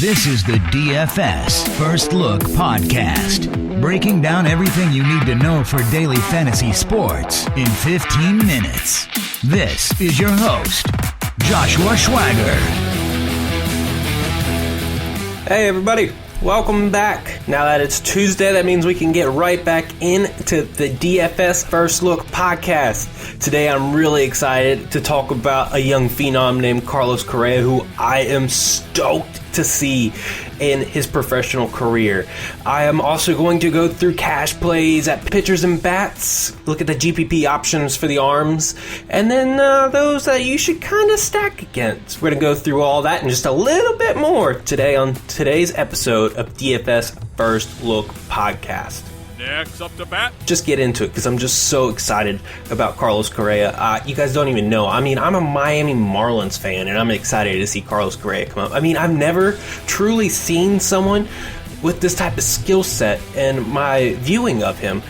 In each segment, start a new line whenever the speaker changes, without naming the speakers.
This is the DFS First Look Podcast, breaking down everything you need to know for daily fantasy sports in 15 minutes. This is your host, Joshua Schwager.
Hey everybody, welcome back. Now that it's Tuesday, that means we can get right back into the DFS First Look Podcast. Today I'm really excited to talk about a young phenom named Carlos Correa, who I am stoked to see in his professional career. I am also going to go through cash plays at pitchers and bats, look at the GPP options for the arms, and then those that you should kind of stack against. We're going to go through all that and just a little bit more today on today's episode of DFS First Look Podcast.
Next up to bat.
Just get into it because I'm just so excited about Carlos Correa. You guys don't even know. I mean, I'm a Miami Marlins fan, and I'm excited to see Carlos Correa come up. I mean, I've never truly seen someone with this type of skill set in my viewing of him.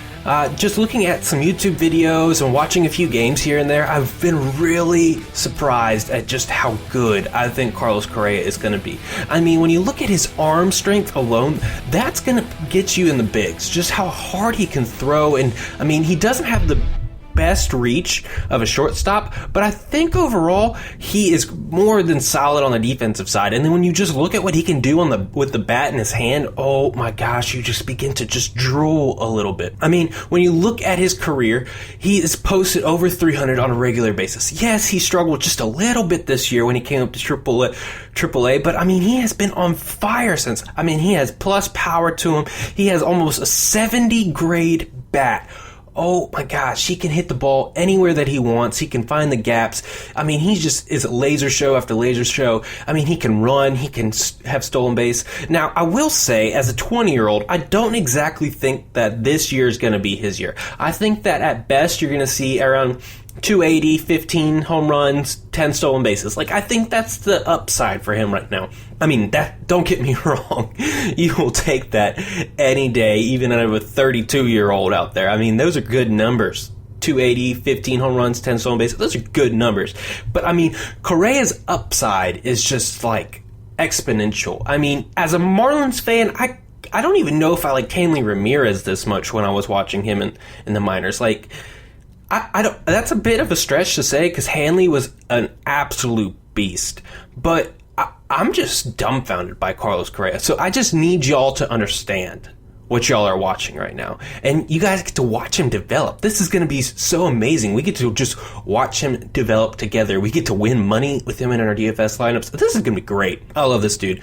Just looking at some YouTube videos and watching a few games here and there, I've been really surprised at just how good I think Carlos Correa is going to be. I mean, when you look at his arm strength alone, that's going to get you in the bigs. Just how hard he can throw, and I mean, he doesn't have the best reach of a shortstop, but I think overall he is more than solid on the defensive side. And then when you just look at what he can do with the bat in his hand, oh my gosh, you just begin to just drool a little bit. I mean, when you look at his career, he is posted over 300 on a regular basis. Yes, he struggled just a little bit this year when he came up to AAA, but I mean, he has been on fire since. I mean, he has plus power to him. He has almost a 70 grade bat. Oh my gosh, he can hit the ball anywhere that he wants. He can find the gaps. I mean, he just is laser show after laser show. I mean, he can run. He can have stolen base. Now, I will say, as a 20-year-old, I don't exactly think that this year is going to be his year. I think that at best, you're going to see around 280, 15 home runs, 10 stolen bases. Like, I think that's the upside for him right now. I mean, don't get me wrong. You will take that any day, even out of a 32-year-old out there. I mean, those are good numbers. 280, 15 home runs, 10 stolen bases. Those are good numbers. But, I mean, Correa's upside is just, like, exponential. I mean, as a Marlins fan, I don't even know if I like Hanley Ramirez this much when I was watching him in the minors. Like, I don't. That's a bit of a stretch to say because Hanley was an absolute beast. But I'm just dumbfounded by Carlos Correa. So I just need y'all to understand what y'all are watching right now. And you guys get to watch him develop. This is going to be so amazing. We get to just watch him develop together. We get to win money with him in our DFS lineups. This is going to be great. I love this dude.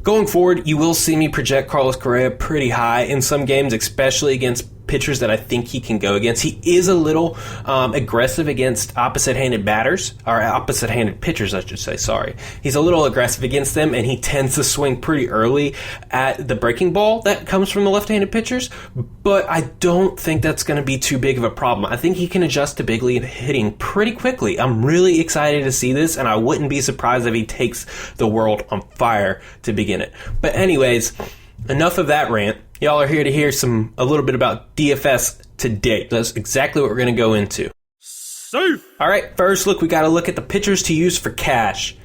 Going forward, you will see me project Carlos Correa pretty high in some games, especially against pitchers that I think he can go against. He is a little aggressive against opposite-handed batters, or opposite-handed pitchers, I should say, sorry. He's a little aggressive against them, and he tends to swing pretty early at the breaking ball that comes from the left-handed pitchers, but I don't think that's going to be too big of a problem. I think he can adjust to big league hitting pretty quickly. I'm really excited to see this, and I wouldn't be surprised if he takes the world on fire to begin it. But anyways, enough of that rant. Y'all are here to hear a little bit about DFS today. That's exactly what we're going to go into.
Safe.
All right, first look, we got to look at the pitchers to use for cash.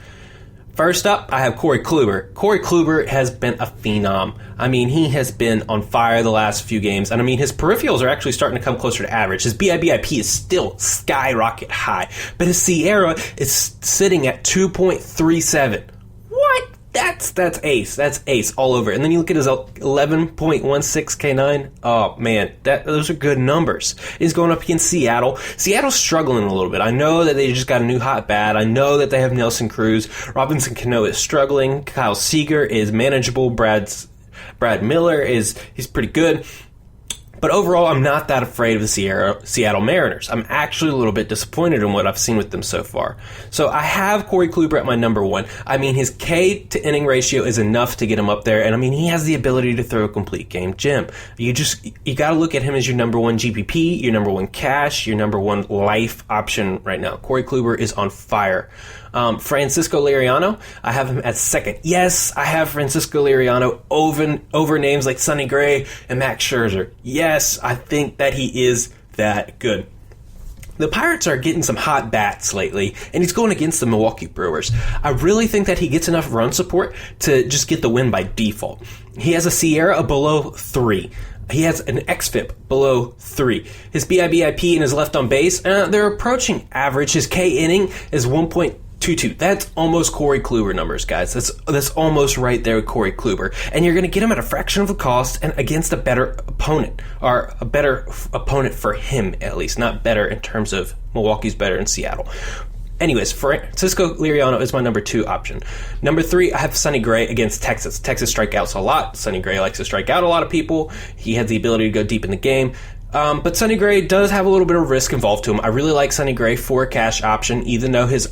First up, I have Corey Kluber. Corey Kluber has been a phenom. I mean, he has been on fire the last few games. And I mean, his peripherals are actually starting to come closer to average. His BIBIP is still skyrocket high. But his Sierra is sitting at 2.37. What? That's ace. That's ace all over. And then you look at his 11.16 K9. Oh, man, those are good numbers. He's going up against Seattle. Seattle's struggling a little bit. I know that they just got a new hot bat. I know that they have Nelson Cruz. Robinson Cano is struggling. Kyle Seager is manageable. Brad Miller he's pretty good. But overall, I'm not that afraid of the Seattle Mariners. I'm actually a little bit disappointed in what I've seen with them so far. So I have Corey Kluber at my number one. I mean, his K to inning ratio is enough to get him up there. And I mean, he has the ability to throw a complete game gem. You got to look at him as your number one GPP, your number one cash, your number one life option right now. Corey Kluber is on fire. Francisco Liriano, I have him at second. Yes, I have Francisco Liriano over names like Sonny Gray and Max Scherzer. Yes, I think that he is that good. The Pirates are getting some hot bats lately, and he's going against the Milwaukee Brewers. I really think that he gets enough run support to just get the win by default. He has a SIERA below 3. He has an XFIP below 3. His BIBIP and his left on base, they're approaching average. His K inning is 1.22. That's almost Corey Kluber numbers, guys. That's almost right there with Corey Kluber. And you're going to get him at a fraction of the cost and against a better opponent, or a better opponent for him, at least. Not better in terms of Milwaukee's better in Seattle. Anyways, Francisco Liriano is my number 2 option. Number 3, I have Sonny Gray against Texas. Texas strikeouts a lot. Sonny Gray likes to strike out a lot of people. He has the ability to go deep in the game. But Sonny Gray does have a little bit of risk involved to him. I really like Sonny Gray for a cash option, even though his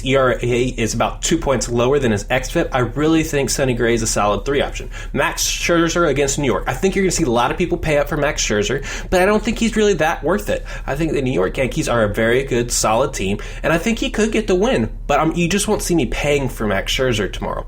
ERA is about 2 points lower than his xFIP. I really think Sonny Gray is a solid 3 option. Max Scherzer against New York. I think you're going to see a lot of people pay up for Max Scherzer, but I don't think he's really that worth it. I think the New York Yankees are a very good, solid team, and I think he could get the win, but you just won't see me paying for Max Scherzer tomorrow.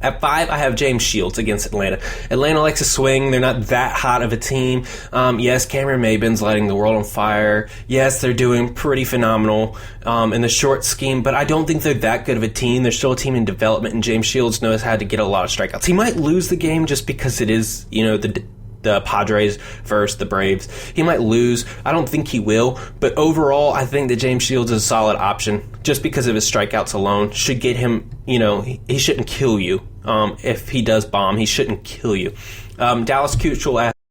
At 5, I have James Shields against Atlanta. Atlanta likes to swing. They're not that hot of a team. Yes, Cameron Maybin's lighting the world on fire. Yes, they're doing pretty phenomenal in the short scheme, but I don't think they're that good of a team. They're still a team in development, and James Shields knows how to get a lot of strikeouts. He might lose the game just because it is, the Padres versus the Braves. He might lose. I don't think he will. But overall, I think that James Shields is a solid option just because of his strikeouts alone. Should get him, he shouldn't kill you. If he does bomb, he shouldn't kill you. Dallas Keuchel